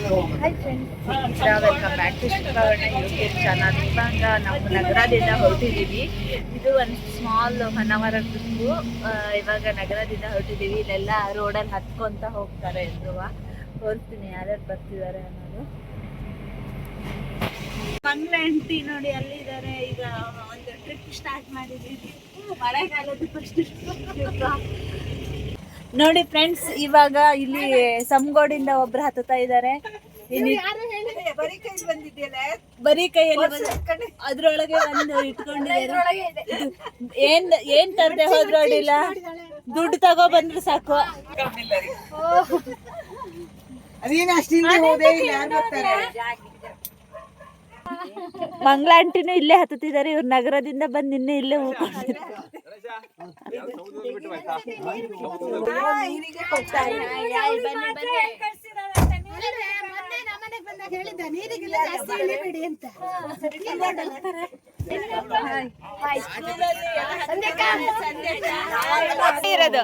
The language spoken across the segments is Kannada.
Hi friends, welcome back to Shilpavarna YouTube channel. ಇವಾಗ ನಾವು ನಗರದಿಂದ ಹೊರಟಿದ್ದೀವಿ. ಇದು ಒಂದು ಸ್ಮಾಲ್ ಹೊನ್ನಾವರ ಟ್ರಿಪ್ಪು. ಇವಾಗ ನಗರದಿಂದ ಹೊರಟಿದ್ದೀವಿ. ಇಲ್ಲೆಲ್ಲ ರೋಡಲ್ಲಿ ಹತ್ಕೊಂತ ಹೋಗ್ತಾರೆ ಎಲ್ರುವ. ತೋರಿಸ್ತೀನಿ ಯಾರ್ಯಾರು ಬರ್ತಿದ್ದಾರೆ ಅನ್ನೋದು. ಮಂಗ್ಲ ಹೆಂಡತಿ ನೋಡಿ ಅಲ್ಲಿದ್ದಾರೆ. ಈಗ ಒಂದು ಟ್ರಿಪ್ ಸ್ಟಾರ್ಟ್ ಮಾಡಿದ್ದೀವಿ. ಮಳೆಗಾಲದ ಫಸ್ಟ್ ನೋಡಿ ಫ್ರೆಂಡ್ಸ್, ಇವಾಗ ಇಲ್ಲಿ ಸಮಗೋಡಿಂದ ಒಬ್ರು ಹತ್ತುತ್ತಾ ಇದ್ದಾರೆ. ಬರೀ ಕೈಯಲ್ಲಿ ಅದ್ರೊಳಗೆ ಒಂದು ಇಟ್ಕೊಂಡಿದ್ದಾರೆ. ಏನ್ ತರದೆ ಹೋದ್ರೋಡಿಲ್ಲ, ದುಡ್ಡು ತಗೋ ಬಂದ್ರೆ ಸಾಕು. ಮಂಗ್ಲ ಆಂಟಿನೂ ಇಲ್ಲೇ ಹತ್ತುತ್ತಿದ್ದಾರೆ. ಇವ್ರು ನಗರದಿಂದ ಬಂದು ನಿನ್ನೆ ಇಲ್ಲೇ ಉಳ್ಕೊಂಡಿದ್ದಾರೆ. ಇರೋದು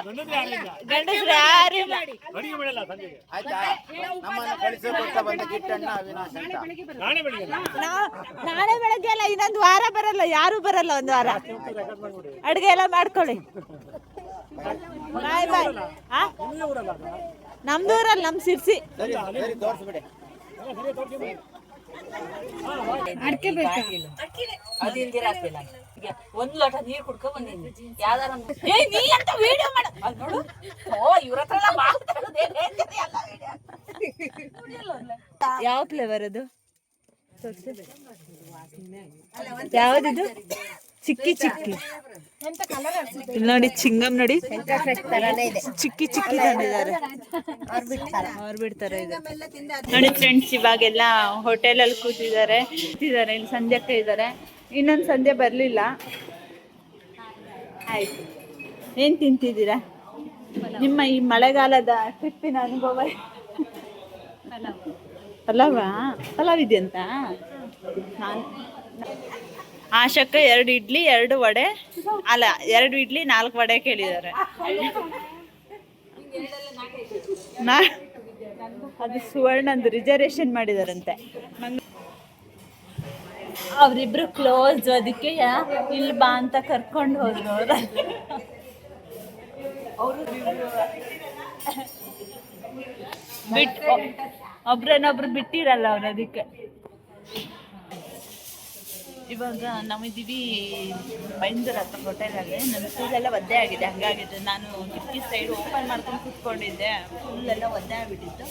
ಗಂಡಸ್ರು ಯಾರು ನಾಳೆ ಬೆಳಗ್ಗೆ ಅಲ್ಲ, ಇನ್ನೊಂದು ವಾರ ಬರಲ್ಲ, ಯಾರು ಬರಲ್ಲ. ಒಂದು ವಾರ ಅಡ್ಗೆ ಎಲ್ಲ ಮಾಡ್ಕೊಳ್ಳಿ. ಬಾಯ್ ಬಾಯ್. ನಮ್ದೂರಲ್ಲ, ನಮ್ ಸಿರ್ಸಿ. ಅಡ್ಕೆ ಬೇಕಾ? ಒಂದ್ ಲೋಟ ನೀರ್ ಕುಡ್ಕೊ ಬಂದಿದ್ದೀನಿ. ಯಾವ್ದಾರ ನೀ ಅಂತ ವಿಡಿಯೋ ಮಾಡ ನೋಡು. ಇವ್ರ ಹತ್ರ ಯಾವ ಫ್ಲೇವರ್ ಅದು? ಯಾವ್ದಿದು? ಚಿಕ್ಕಿ ಚಿಕ್ಕಿ ನೋಡಿ, ಚಿಂಗಮ್ ನೋಡಿ, ಚಿಕ್ಕಿ ಚಿಕ್ಕಿ ತಂದಿದ್ದಾರೆ. ಆರ್ಬಿಟ್ ತರ ಇದೆ ನೋಡಿ ಫ್ರೆಂಡ್ಸ್. ಇವಾಗೆಲ್ಲ ಹೋಟೆಲಲ್ಲಿ ಕೂತಿದ್ದಾರೆ. ಇಲ್ಲಿ ಸಂಧ್ಯಕ್ಕೆ ಇದ್ದಾರೆ. ಇನ್ನೊಂದು ಸಂಧ್ಯೆ ಬರ್ಲಿಲ್ಲ. ಆಯ್ತು, ಏನ್ ತಿಂತಿದ್ದೀರಾ? ನಿಮ್ಮ ಈ ಮಳೆಗಾಲದ ಟ್ರಿಪ್ಪಿನ ಅನುಭವ? ಪಲಾವ್ ಇದೆಯಂತ. ನಾನು ಆಶಕ್ಕ 2 ಇಡ್ಲಿ 2 ವಡೆ, ಅಲ್ಲ 2 ಇಡ್ಲಿ 4 ವಡೆ ಕೇಳಿದ್ದಾರೆ. ಅದು ಸುವರ್ಣಂದು ರಿಸರ್ವೇಶನ್ ಮಾಡಿದಾರಂತೆ. ಅವ್ರಿಬ್ರು ಕ್ಲೋಸ್, ಅದಕ್ಕೆ ಇಲ್ಲಿ ಬಾ ಅಂತ ಕರ್ಕೊಂಡು ಹೋದ್ರು. ಅವರು ಒಬ್ರನ್ನೊಬ್ರು ಬಿಟ್ಟಿರಲ್ಲ ಅವ್ರು, ಅದಕ್ಕೆ. ಇವಾಗ ನಾವಿದ್ದೀವಿ ಬೈಂದೂರ್ ಹತ್ರ ಹೋಟೆಲಲ್ಲಿ. ನನ್ನ ಫುಲ್ಲೆಲ್ಲ ಒದ್ದೆ ಆಗಿದೆ. ಹಂಗಾಗಿದ್ದು ನಾನು ಕಿಟಕಿ ಸೈಡ್ ಓಪನ್ ಮಾಡ್ಕೊಂಡು ಕೂತ್ಕೊಂಡಿದ್ದೆ. ಫುಲ್ಲೆಲ್ಲ ಒದ್ದೆ ಆಗಿಬಿಟ್ಟಿತ್ತು.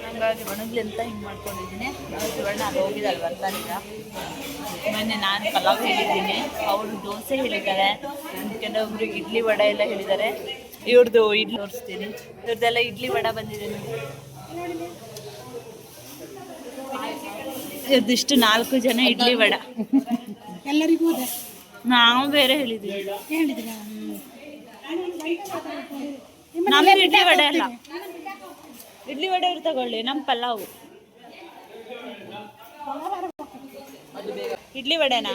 ಹಂಗಾಗಿ ಒಣಗ್ಲಿ ಅಂತ ಹಿಂಗೆ ಮಾಡ್ಕೊಂಡಿದ್ದೀನಿ. ಸುವರ್ಣ ಅಲ್ಲಿ ಹೋಗಿದ್ದಲ್ಲ ಬರ್ತಾನಿಲ್ಲ. ಮೊನ್ನೆ ನಾನು ಪಲಾವ್ ಹೇಳಿದ್ದೀನಿ, ಅವರು ದೋಸೆ ಹೇಳಿದ್ದಾರೆ. ಕೆಲವೊಬ್ರಿಗೆ ಇಡ್ಲಿ ವಡೆ ಎಲ್ಲ ಹೇಳಿದ್ದಾರೆ. ಇವ್ರದ್ದು ಇಡ್ಲಿ ತೋರಿಸ್ತೀನಿ. ಇವ್ರದ್ದೆಲ್ಲ ಇಡ್ಲಿ ವಡೆ ಬಂದಿದೆ ನೋಡಿ. ಇದಿಷ್ಟು 4 ಜನ ಇಡ್ಲಿ ವಡ. ಎಲ್ಲರಿಗೂ ನಾವು ಬೇರೆ ಹೇಳಿದ್ವಿ. ನಮ್ದು ಇಡ್ಲಿ ವಡೆ ಅಲ್ಲ, ಇಡ್ಲಿ ವಡೆ ಇವ್ರು ತಗೊಳ್ಳಿ. ನಮ್ಮ ಪಲಾವು ಇಡ್ಲಿ ವಡೆನಾ?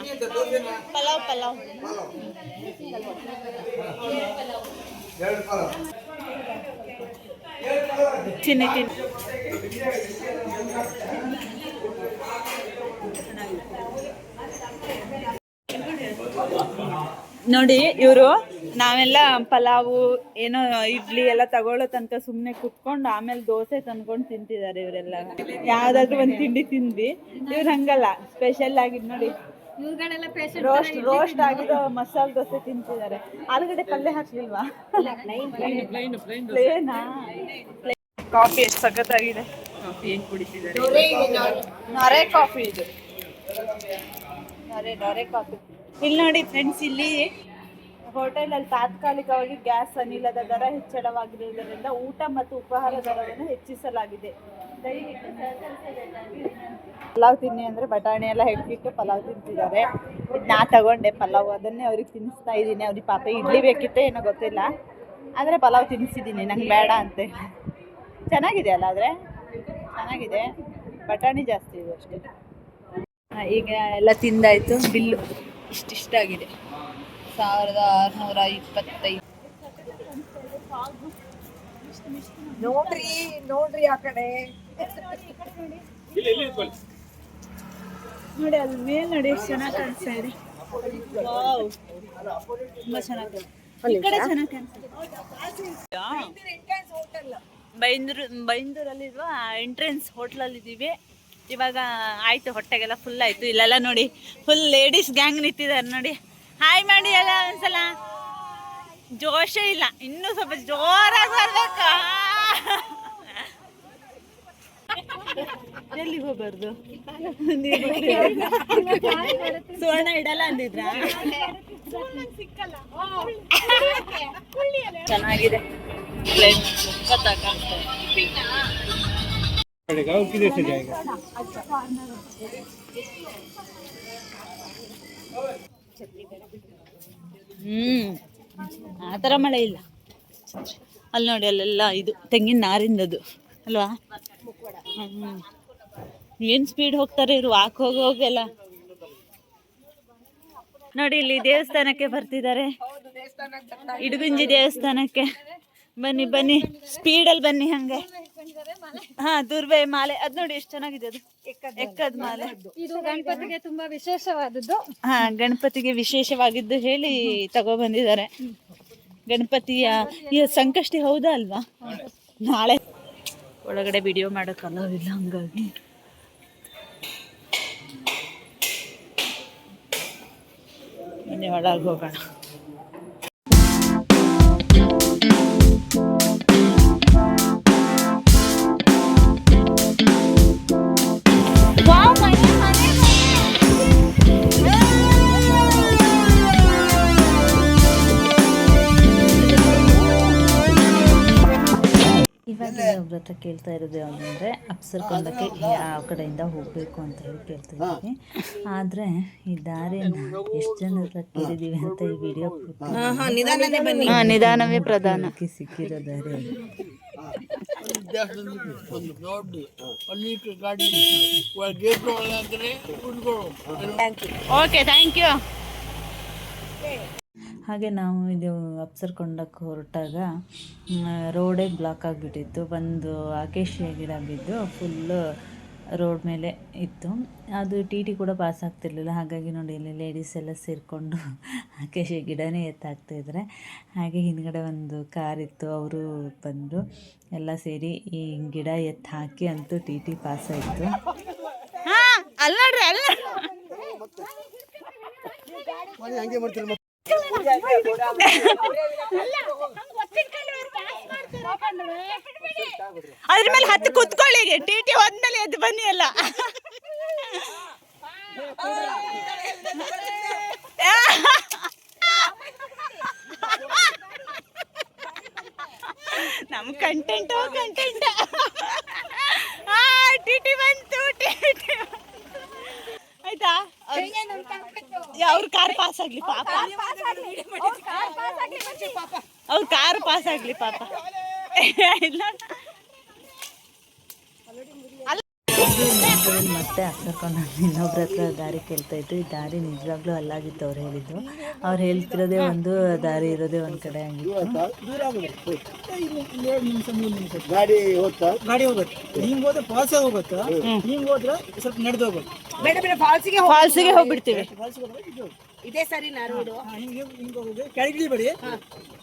ಪಲಾವ್ ತಿನ್ನಿ. ನೋಡಿ ಇವರು ನಾವೆಲ್ಲ ಪಲಾವು ಏನೋ ಇಡ್ಲಿ ಎಲ್ಲ ತಗೊಳ್ಳೋ ತನಕ ಸುಮ್ಮನೆ ಕುತ್ಕೊಂಡು ಆಮೇಲೆ ದೋಸೆ ತಂದ್ಕೊಂಡು ತಿಂತಿದ್ದಾರೆ. ಇವರೆಲ್ಲ ಯಾವ್ದಾದ್ರು ಒಂದು ತಿಂಡಿ ತಿಂದ್ವಿ. ಇವ್ರು ಹಂಗಲ್ಲ, ಸ್ಪೆಷಲ್ ಆಗಿದ್ ನೋಡಿ, ರೋಸ್ಟ್ ಆಗಿರೋ ಮಸಾಲೆ ದೋಸೆ ತಿಂತಿದ್ದಾರೆ. ಆಲೂಗಡ್ಡೆ ಪಲ್ಯ ಹಾಕ್ಲಿಲ್ವಾ? ಪ್ಲೇನಾ? ಕಾಫಿ ಎಷ್ಟು ಸಖತ್ತಾಗಿದೆ. ಕಾಫಿ ಏನು ಕುಡಿತಿದ್ದಾರೆ? ನೊರೆ ಕಾಫಿ ಇದು. ನೊರೆ ಕಾಫಿ. ಇಲ್ಲಿ ನೋಡಿ ಫ್ರೆಂಡ್ಸ್, ಇಲ್ಲಿ ಹೋಟೆಲಲ್ಲಿ ತಾತ್ಕಾಲಿಕವಾಗಿ ಗ್ಯಾಸ್ ಅನಿಲದ ದರ ಹೆಚ್ಚಳವಾಗಿರುವುದರಿಂದ ಊಟ ಮತ್ತು ಉಪಹಾರ ದರವನ್ನು ಹೆಚ್ಚಿಸಲಾಗಿದೆ. ದಯವಿಟ್ಟು ಪಲಾವ್ ತಿನ್ನಿ ಅಂದರೆ ಬಟಾಣಿ ಎಲ್ಲ ಹೆಚ್ಚಿಟ್ಟು ಪಲಾವ್ ತಿಂತಿದ್ದಾರೆ. ನಾ ತಗೊಂಡೆ ಪಲಾವ್, ಅದನ್ನೇ ಅವ್ರಿಗೆ ತಿನ್ನಿಸ್ತಾ ಇದ್ದೀನಿ. ಅವ್ರಿಗೆ ಪಾಪ ಇಡ್ಲಿ ಬೇಕಿತ್ತು ಏನೋ ಗೊತ್ತಿಲ್ಲ, ಆದರೆ ಪಲಾವ್ ತಿನ್ನಿಸಿದ್ದೀನಿ, ನಂಗೆ ಬೇಡ ಅಂತೆ. ಚೆನ್ನಾಗಿದೆ ಅಲ್ಲ, ಆದರೆ ಚೆನ್ನಾಗಿದೆ. ಬಟಾಣಿ ಜಾಸ್ತಿ ಇದೆ ಅಷ್ಟೇ. ಈಗ ಎಲ್ಲ ತಿಂದಾಯಿತು. ಬಿಲ್ಲು ಇಷ್ಟಾಗಿದೆ, 1625. ನೋಡ್ರಿ ಆ ಕಡೆ ನೋಡಿ ಅಲ್ಲಿ ಮೇಲ್ ನೋಡಿ ಎಷ್ಟು ಚೆನ್ನಾಗಿ ಕಾಣಿಸ್ತಾ ಇದೆ. ವಾವ್, ತುಂಬಾ ಚೆನ್ನಾಗಿ ಈ ಕಡೆ ಚೆನ್ನಾಗಿ ಕಾಣಿಸ್ತಾ. ಬೈಂದೂರಲ್ಲಿ ಇರುವ ಎಂಟ್ರೆನ್ಸ್ ಹೋಟ್ಲಲ್ಲಿ ಇದ್ದೀವಿ ಇವಾಗ. ಆಯ್ತು, ಹೊಟ್ಟೆಗೆಲ್ಲ ಫುಲ್ ಆಯ್ತು. ಇಲ್ಲೆಲ್ಲ ನೋಡಿ ಫುಲ್ ಲೇಡೀಸ್ ಗ್ಯಾಂಗ್ ನಿಂತಿದ್ದಾರೆ ನೋಡಿ. ಹಾಯ್ ಮಾಡಿ ಎಲ್ಲ ಒಂದ್ಸಲ. ಜೋಶೇ ಇಲ್ಲ, ಇನ್ನೂ ಸ್ವಲ್ಪ ಜೋರಾಗಿ ಬರ್ಬೇಕು. ಎಲ್ಲಿ ಹೋಗ್ಬಾರ್ದು, ಸುವರ್ಣ ಇಡಲ್ಲ ಅಂದಿದ್ರ. ಚೆನ್ನಾಗಿದೆ. ಆ ಥರ ಮಳೆ ಇಲ್ಲ ಅಲ್ಲಿ ನೋಡಿ. ಅಲ್ಲೆಲ್ಲ ಇದು ತೆಂಗಿನ ನಾರಿಂದದು ಅಲ್ವಾ. ಏನು ಸ್ಪೀಡ್ ಹೋಗ್ತಾರೆ ಇವರು, ಹೋಗೆಲ್ಲ ನೋಡಿ. ಇಲ್ಲಿ ದೇವಸ್ಥಾನಕ್ಕೆ ಬರ್ತಿದ್ದಾರೆ, ಇಡಗುಂಜಿ ದೇವಸ್ಥಾನಕ್ಕೆ. ಬನ್ನಿ ಬನ್ನಿ, ಸ್ಪೀಡಲ್ಲಿ ಬನ್ನಿ ಹಂಗೆ. ಹಾ, ದುರ್ಬೆ ಮಾಲೆ ಅದ್ ನೋಡಿ ಎಷ್ಟು ಚೆನ್ನಾಗಿದೆ. ಅದು ಎಕ್ಕದ ಮಾಲೆ. ಇದು ಗಣಪತಿಗೆ ತುಂಬಾ ವಿಶೇಷವಾದದ್ದು. ಹಾ, ಗಣಪತಿಗೆ ವಿಶೇಷವಾಗಿದ್ದು ಹೇಳಿ ತಗೋ ಬಂದಿದ್ದಾರೆ. ಗಣಪತಿಯ ಸಂಕಷ್ಟಿ ಹೌದಾ ಅಲ್ವಾ? ನಾಳೆ ಒಳಗಡೆ ವಿಡಿಯೋ ಮಾಡೋಕ್ಕಲ್ಲವಿಲ್ಲ, ಹಂಗಾಗಿ ಮನೆ ಒಳಗೆ ಹೋಗೋಣ. ಇವಾಗ ಅವ್ರ ಹತ್ರ ಕೇಳ್ತಾ ಇರೋದು ಯಾವುದಂದ್ರೆ ಅಪ್ಸರ್ಕೊಂಡಕ್ಕೆ ಯಾವ ಕಡೆಯಿಂದ ಹೋಗಬೇಕು ಅಂತ ಹೇಳಿ ಕೇಳ್ತಾ ಇದ್ದೀವಿ. ಆದರೆ ಈ ದಾರಿಯನ್ನು ಎಷ್ಟು ಜನ ಹತ್ರ ಕೇಳಿದ್ದೀವಿ ಅಂತ ಈ ವಿಡಿಯೋ ನಿಧಾನವೇ ಪ್ರಧಾನ ಸಿಕ್ಕಿರೋ ದಾರಿ. Okay, thank you. ಹಾಗೆ ನಾವು ಇದು ಅಪ್ಸರ್ಕೊಂಡಕ್ಕೆ ಹೊರಟಾಗ ರೋಡೇ ಬ್ಲಾಕ್ ಆಗಿಬಿಟ್ಟಿತ್ತು. ಒಂದು ಆಕೇಶಿಯ ಗಿಡ ಬಿದ್ದು ಫುಲ್ಲು ರೋಡ್ ಮೇಲೆ ಇತ್ತು. ಅದು ಟಿ ಕೂಡ ಪಾಸ್ ಆಗ್ತಿರ್ಲಿಲ್ಲ. ಹಾಗಾಗಿ ನೋಡಿ ಇಲ್ಲಿ ಲೇಡೀಸ್ ಎಲ್ಲ ಸೇರಿಕೊಂಡು ಆಕೇಶಿಯ ಗಿಡನೇ ಎತ್ತಾಕ್ತಾಯಿದ್ದಾರೆ. ಹಾಗೆ ಹಿಂದ್ಗಡೆ ಒಂದು ಕಾರ್ ಇತ್ತು, ಅವರು ಬಂದರು ಎಲ್ಲ ಸೇರಿ ಈ ಗಿಡ ಎತ್ತು ಹಾಕಿ ಅಂತೂ ಟಿ ಪಾಸ್ ಆಯಿತು. ಅದ್ರ ಮೇಲೆ ಹತ್ತು ಕುತ್ಕೊಳ್ಳಿ, ಟಿ ಹೋದ್ಮೇಲೆ ಎದ್ದು ಬನ್ನಿ ಎಲ್ಲ. ನಮ್ ಕಂಟೆಂಟ್ ಟಿ ಬಂತು. ಆಯ್ತಾ, ಅವ್ರ ಕಾರ್ ಪಾಸ್ ಆಗ್ಲಿ ಪಾಪ, ಅವ್ರ ಕಾರ್ ಪಾಸ್ ಆಗ್ಲಿ ಪಾಪ. ಮತ್ತೆ ಅಪ್ಸರ್ಕೊಂಡು ಇನ್ನೊಬ್ರ ಹತ್ರ ದಾರಿ ಕೇಳ್ತಾ ಇತ್ತು. ಈ ದಾರಿ ನಿಜವಾಗ್ಲೂ ಅಲ್ಲಾಗಿತ್ತು ಅವ್ರು ಹೇಳಿದ್ದು. ಅವ್ರು ಹೇಳ್ತಿರೋದೇ ಒಂದು, ದಾರಿ ಇರೋದೇ ಒಂದ್ ಕಡೆ ಆಗಿತ್ತು. ಗಾಡಿ ಹೋಗುತ್ತೆ, ಹಿಂಗ್ ಹೋದ್ರೆ ಫಾಲ್ಸ್ ಹೋಗುತ್ತೆ, ಹಿಂಗ್ ಹೋದ್ರೆ ಸ್ವಲ್ಪ ನಡೆದು ಹೋಗುತ್ತೆ. ಫಾಲ್ಸಿಗೆ ಹೋಗ್ಬಿಡ್ತೀವಿ. ಇದೇ ಸರಿ ನಾ ರೋಡು. ಕೆಳಗಿಳಿ ಬೇಡಿ,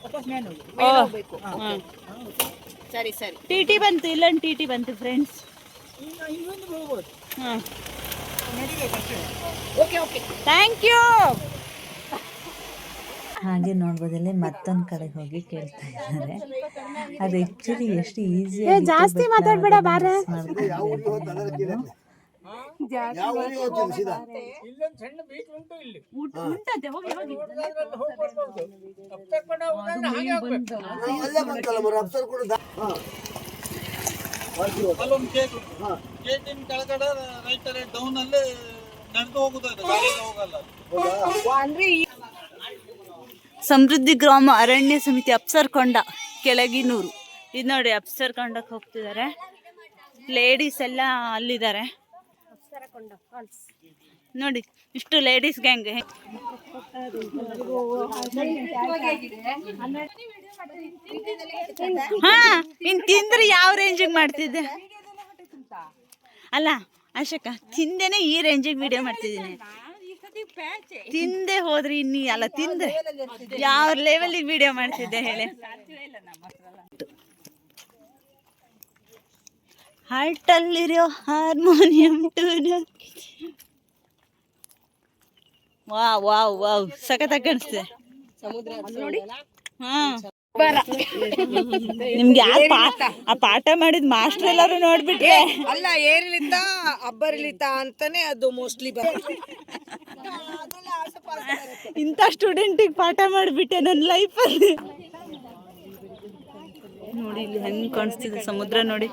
ವಾಪಸ್ ಮೇಲೆ ಹೋಗ್ಬೇಕು. ಸರಿ ಸರಿ. ಟಿ ಬಂತು, ಇಲ್ಲೊಂದು ಟಿ ಬಂತು ಫ್ರೆಂಡ್ಸ್. Thank you. ಹಾಗೆ ನೋಡ್ಬೋದಲ್ಲಿ ಮತ್ತೊಂದು ಕಡೆಗೆ ಹೋಗಿ ಕೇಳ್ತಾ ಇದ್ದಾರೆ. ಅದು ಆ್ಯಕ್ಚುಲಿ ಎಷ್ಟು ಈಸಿ. ಜಾಸ್ತಿ ಮಾತಾಡ್ಬೇಡ ಬಾರ. ಸಮೃದ್ಧಿ ಗ್ರಾಮ ಅರಣ್ಯ ಸಮಿತಿ ಅಪ್ಸರ್ಕೊಂಡ ಕೆಳಗಿನೂರು. ಇದು ನೋಡಿ ಅಪ್ಸರ್ಕೊಂಡಕ್ಕೆ ಹೋಗ್ತಿದ್ದಾರೆ. ಲೇಡೀಸ್ ಎಲ್ಲ ಅಲ್ಲಿದ್ದಾರೆ ನೋಡಿ, ಇಷ್ಟು ಲೇಡೀಸ್ ಗ್ಯಾಂಗ್. ಹಾ, ಇನ್ ತಿಂದ್ರೆ ಯಾವ ರೇಂಜಿಗೆ ಮಾಡ್ತಿದ್ದೆ. ಅಲ್ಲ ಅಶೋಕ ತಿಂದೇನೆ ಈ ರೇಂಜಿಗೆ ವಿಡಿಯೋ ಮಾಡ್ತಿದ್ದೀನಿ. ತಿಂದೆ ಹೋದ್ರಿ ಇನ್ನಿ ಅಲ್ಲ ತಿಂದೆ ಯಾವ ಲೆವೆಲಿಗೆ ವಿಡಿಯೋ ಮಾಡ್ತಿದ್ದೆ ಹೇಳಿ. ಹಾರ್ಟಲ್ಲಿರೋ harmonium tune. Wow wow wow ಸಖತ್ತಾಗಿ ಕಾಣಿಸ್ತಿದೆ. ಹಾ ನಿಮ್ಗೆ ಯಾರು ಆ ಪಾಠ ಮಾಡಿದ್ ಮಾಸ್ಟರ್ ಎಲ್ಲಾರು ನೋಡ್ಬಿಟ್ರೆ ಅಲ್ಲ ಏರಿಳಿತ ಅಬ್ಬರಿಳಿತ ಅಂತಾನೆ ಅದು ಮೋಸ್ಟ್ಲಿ ಇಂಥ ಸ್ಟೂಡೆಂಟಿಗೆ ಪಾಠ ಮಾಡಿಬಿಟ್ಟೆ ನನ್ನ ಲೈಫಲ್ಲಿ. ನೋಡಿ ಇಲ್ಲಿ ಹೆಂಗ್ ಕಾಣಿಸ್ತಿದೆ ಸಮುದ್ರ ನೋಡಿ.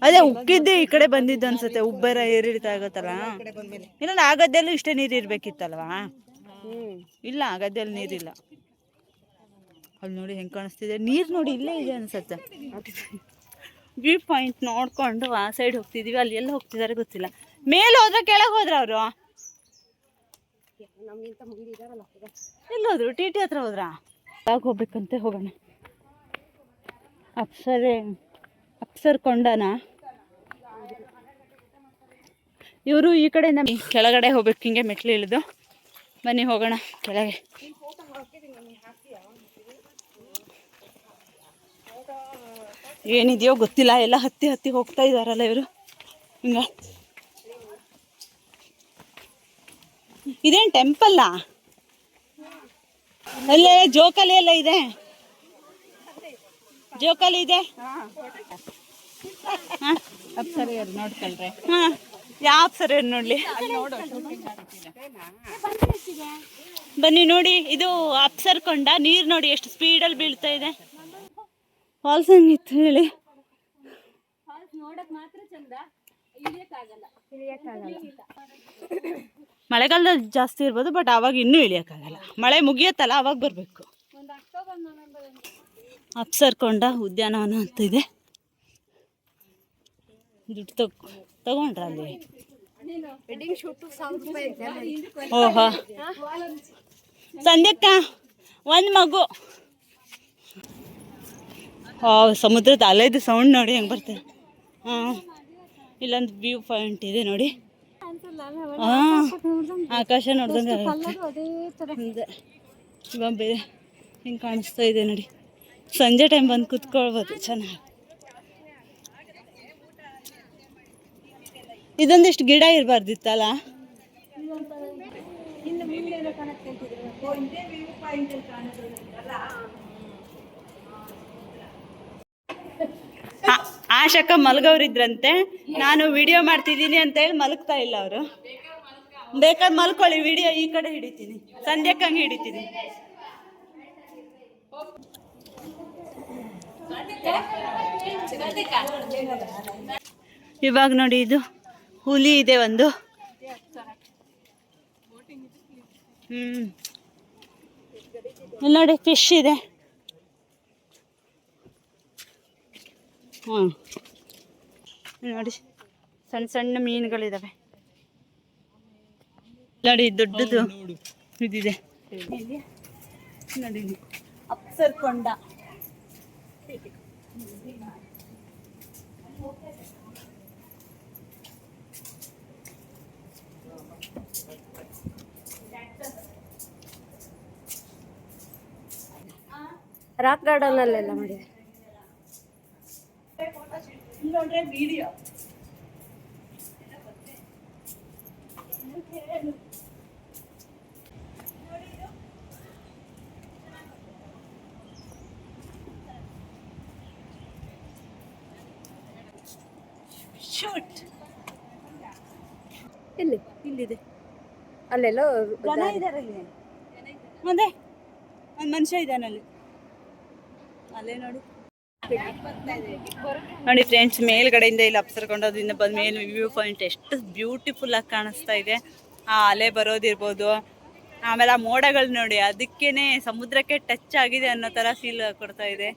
ಅದೇ ಉಕ್ಕಿದ್ದೆ ಈ ಕಡೆ ಬಂದಿದ್ದು ಅನ್ಸುತ್ತೆ. ಉಬ್ಬರ ಏರಿಳಿತ ಆಗತ್ತಲ್ಲ. ಇಲ್ಲ ಆ ಗದ್ದೆಲ್ಲೂ ಇಷ್ಟೇ ನೀರು ಇರ್ಬೇಕಿತ್ತಲ್ವಾ? ಇಲ್ಲ ಆ ಗದ್ದೆಯಲ್ಲಿ ನೀರಿಲ್ಲ. ಅಲ್ಲಿ ನೋಡಿ ಹೆಂಗ್ ಕಾಣಿಸ್ತಿದೆ ನೀರು. ನೋಡಿ ಇಲ್ಲೇ ಇದೆ ಅನ್ಸುತ್ತೆ. ವ್ಯೂ ಪಾಯಿಂಟ್ ನೋಡ್ಕೊಂಡು ಆ ಸೈಡ್ ಹೋಗ್ತಿದೀವಿ. ಅಲ್ಲಿ ಎಲ್ಲ ಹೋಗ್ತಿದಾರೆ ಗೊತ್ತಿಲ್ಲ. ಮೇಲೆ ಹೋದ್ರ ಕೆಳಗೆ ಹೋದ್ರ ಅವರು ಎಲ್ಲೋದ್ರು? ಟಿ ಹತ್ರ ಹೋದ್ರಾ? ಯಾಕೆ ಹೋಗ್ಬೇಕಂತೆ ಹೋಗೋಣ. ಅಪ್ಸರ್ ಕೊಂಡನ ಇವರು ಈ ಕಡೆ ಕೆಳಗಡೆ ಹೋಗ್ಬೇಕು. ಹಿಂಗೆ ಮೆಟ್ಲು ಇಳಿದು ಬನ್ನಿ ಹೋಗೋಣ ಕೆಳಗೆ. ಏನಿದೆಯೋ ಗೊತ್ತಿಲ್ಲ. ಎಲ್ಲ ಹತ್ತಿ ಹೋಗ್ತಾ ಇದಾರಲ್ಲ ಇವರು. ಹಿಂಗ ಇದೇನು ಟೆಂಪಲ್ಲ? ಅಲ್ಲೇ ಜೋಕಾಲಿ ಎಲ್ಲ ಇದೆ. ಜೋಕಾಲಿ ಇದೆ. ಅಪ್ಸರೆಯರು ನೋಡ್ಕೊಳ್ರೆ. ಹಾ ಯಾವ ಅಪ್ಸರೆಯರು ನೋಡ್ಲಿ? ಬನ್ನಿ ನೋಡಿ. ಇದು ಅಪ್ಸರ್ ಕೊಂಡ. ನೀರು ನೋಡಿ ಎಷ್ಟು ಸ್ಪೀಡಲ್ಲಿ ಬೀಳ್ತಾ ಇದೆ. ಫಾಲ್ಸ್ ಹೆಂಗಿತ್ತು ಹೇಳಿ? ಮಳೆಗಾಲದಲ್ಲಿ ಜಾಸ್ತಿ ಇರ್ಬೋದು, ಬಟ್ ಆವಾಗ ಇನ್ನೂ ಇಳಿಯೋಕ್ಕಾಗಲ್ಲ. ಮಳೆ ಮುಗಿಯತ್ತಲ್ಲ ಅವಾಗ ಬರಬೇಕು. ಅಪ್ಸರ್ ಕೊಂಡ ಉದ್ಯಾನವನ ಅಂತ ಇದೆ. ದುಡ್ಡು ತಗೊಂಡ್ರ ಅಲ್ಲಿ? ಓಹೋ ಸಂಧ್ಯಕ್ಕ ಒಂದು ಮಗು. ಸಮುದ್ರದ ಅಲೆದು ಸೌಂಡ್ ನೋಡಿ ಹೆಂಗೆ ಬರ್ತದೆ. ಹಾಂ ಇಲ್ಲೊಂದು ವ್ಯೂ ಪಾಯಿಂಟ್ ಇದೆ ನೋಡಿ. ಹಾಂ ಆಕಾಶ ನೋಡ್ದಂಗೆ ಆಗುತ್ತೆ. ಇವಾಗ ಬೇರೆ ಹಿಂಗೆ ಕಾಣಿಸ್ತಾ ಇದೆ ನೋಡಿ. ಸಂಜೆ ಟೈಮ್ ಬಂದು ಕೂತ್ಕೊಳ್ಬೋದು ಚೆನ್ನಾಗಿ. ಇದೊಂದಿಷ್ಟು ಗಿಡ ಇರಬಾರ್ದಿತ್ತಲ್ಲ? ಆಶಕ್ಕ ಮಲ್ಗವ್ರಿದ್ರಂತೆ. ನಾನು ವಿಡಿಯೋ ಮಾಡ್ತಿದ್ದೀನಿ ಅಂತ ಹೇಳಿ ಮಲಗ್ತಾ ಇಲ್ಲ ಅವರು. ಬೇಕಾದ್ರೆ ಮಲ್ಕೊಳ್ಳಿ, ವಿಡಿಯೋ ಈ ಕಡೆ ಹಿಡಿತೀನಿ. ಸಂಧ್ಯಾಕ್ಕಂಗೆ ಹಿಡಿತೀನಿ. ಇವಾಗ ನೋಡಿ ಇದು ಹುಲಿ ಇದೆ ಒಂದು. ಇಲ್ಲಿ ನೋಡಿ ಫಿಶ್ ಇದೆ. ನೋಡಿ ಸಣ್ಣ ಸಣ್ಣ ಮೀನುಗಳಿದಾವೆ ನೋಡಿ. ದೊಡ್ಡದು ಇದಿದೆ ನೋಡಿ. ಅಪ್ಸರ್ ಕೊಂಡ. ರಾಕ್ ಗಾರ್ಡನ್ ಅಲ್ಲೆಲ್ಲ ಮಾಡಿದೆ. ವಿಡಿಯೋ ಶೂಟ್ ಇಲ್ಲಿದೆ. ಅಲ್ಲೆಲ್ಲ ಜನ ಇದ್ದಾರೆ ಇಲ್ಲಿ. ಮುಂದೆ ಒಂದು ಮನುಷ್ಯ ಇದ್ದಾನೆ ಅಲ್ಲಿ. ಅಲ್ಲೇ ನೋಡಿ ನೋಡಿ ಫ್ರೆಂಡ್ಸ್, ಮೇಲ್ಗಡೆಯಿಂದ ಇಲ್ಲಿ ಅಪ್ಸರ್ಕೊಂಡೋದ್ರಿಂದ ಬಂದ ಮೇಲೆ ವ್ಯೂ ಪಾಯಿಂಟ್ ಎಷ್ಟು ಬ್ಯೂಟಿಫುಲ್ ಆಗಿ ಕಾಣಿಸ್ತಾ ಇದೆ. ಆ ಅಲೆ ಬರೋದಿರ್ಬೋದು, ಆಮೇಲೆ ಆ ಮೋಡಗಳು ನೋಡಿ, ಅದಕ್ಕೇನೆ ಸಮುದ್ರಕ್ಕೆ ಟಚ್ ಆಗಿದೆ ಅನ್ನೋ ಥರ ಫೀಲ್ ಕೊಡ್ತಾ ಇದೆ.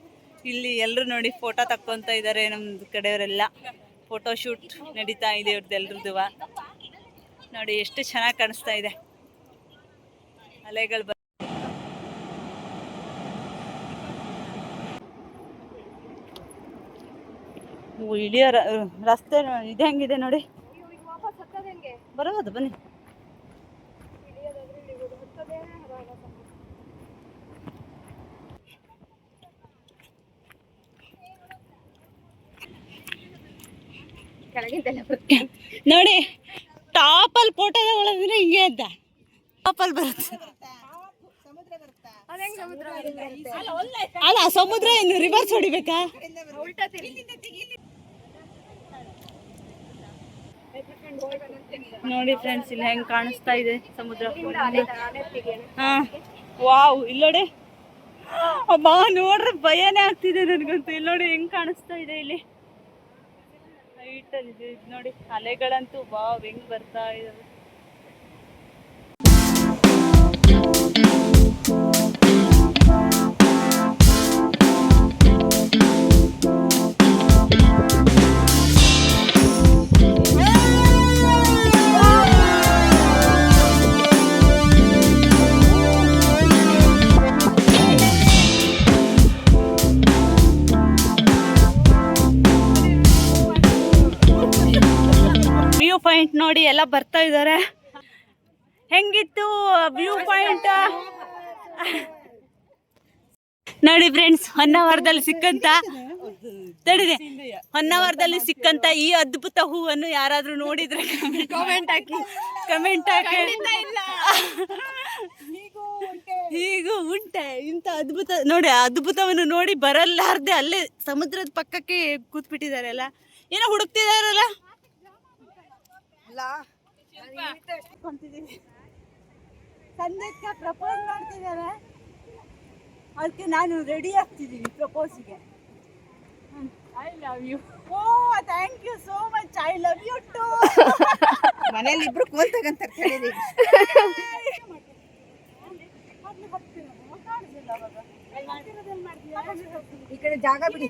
ಇಲ್ಲಿ ಎಲ್ಲರೂ ನೋಡಿ ಫೋಟೋ ತಕ್ಕೊತಾ ಇದ್ದಾರೆ. ನಮ್ಮ ಕಡೆಯವರೆಲ್ಲ ಫೋಟೋ ಶೂಟ್ ನಡೀತಾ ಇದೆ ಇವ್ರದ್ದೆಲ್ರದ್ದು. ನೋಡಿ ಎಷ್ಟು ಚೆನ್ನಾಗಿ ಕಾಣಿಸ್ತಾ ಇದೆ ಅಲೆಗಳು. ಇಳಿಯೋ ರಸ್ತೆ ಇದು ಹೆಂಗಿದೆ ನೋಡಿ. ಬರೋದು ಬನ್ನಿ. ನೋಡಿ ಟಾಪಲ್ಲಿ ಫೋಟೋ ತಗೊಳ್ಳೋದ್ರೆ ಹಿಂಗೆ ಅಂತ ಟಾಪಲ್ಲಿ ಬರುತ್ತೆ. ಅಲ್ಲ ಸಮುದ್ರ ಇನ್ನು ರಿವರ್ಸ್ ಹೊಡಿಬೇಕಾ? ನೋಡಿ ಫ್ರೆಂಡ್ಸ್ ಇಲ್ಲಿ ಹೆಂಗ್ ಕಾಣಿಸ್ತಾ ಇದೆ ಸಮುದ್ರ. ಹಾ ವಾವ್, ಇಲ್ಲೋಡಿ ಅಮ್ಮ ನೋಡ್ರೆ ಭಯನೇ ಆಗ್ತಿದೆ ನನಗಂತೂ. ಇಲ್ಲಿ ನೋಡಿ ಹೆಂಗ್ ಕಾಣಿಸ್ತಾ ಇದೆ ಇಲ್ಲಿ ಹೈಟಲ್ಲಿ ಇದೆ ನೋಡಿ. ಅಲೆಗಳಂತೂ ವಾವ್ ಹೆಂಗ್ ಬರ್ತಾ ಇದಾವೆ. ವ್ಯೂ ಪಾಯಿಂಟ್ ನೋಡಿ ಎಲ್ಲ ಬರ್ತಾ ಇದ್ದಾರೆ. ಹೆಂಗಿತ್ತು ವ್ಯೂ ಪಾಯಿಂಟ್ ನೋಡಿ ಫ್ರೆಂಡ್ಸ್. ಹೊನ್ನಾವರದಲ್ಲಿ ಸಿಕ್ಕಂತ ತಡಿದೆ ಹೊನ್ನಾವರದಲ್ಲಿ ಸಿಕ್ಕಂತ ಈ ಅದ್ಭುತ ಹೂವನ್ನು ಯಾರಾದ್ರೂ ನೋಡಿದ್ರೆ ಕಮೆಂಟ್ ಹಾಕಿ. ಹೀಗೂ ಉಂಟೆ ಇಂಥ ಅದ್ಭುತ ನೋಡಿ. ಅದ್ಭುತವನ್ನು ನೋಡಿ ಬರಲಾರ್ದೆ ಅಲ್ಲೇ ಸಮುದ್ರದ ಪಕ್ಕಕ್ಕೆ ಕೂತ್ಬಿಟ್ಟಿದ್ದಾರೆ. ಅಲ್ಲ ಏನೋ ಹುಡುಕ್ತಿದಾರಲ್ಲ. ಸಂದೇಶ ಪ್ರಪೋಸ್ ಮಾಡ್ತಿದ್ದಾರೆ, ಅದಕ್ಕೆ ನಾನು ರೆಡಿ ಆಗ್ತಿದ್ದೀನಿ ಪ್ರಪೋಸಿಗೆ. I love you. Oh thank you so much. I love you too. ಮನೇಲಿ ಇಬ್ರು ಕೋಲ್ತಗಂತ ಹೇಳಿದ್ರಿ. ಈ ಕಡೆ ಜಾಗ ಬಿಡಿ.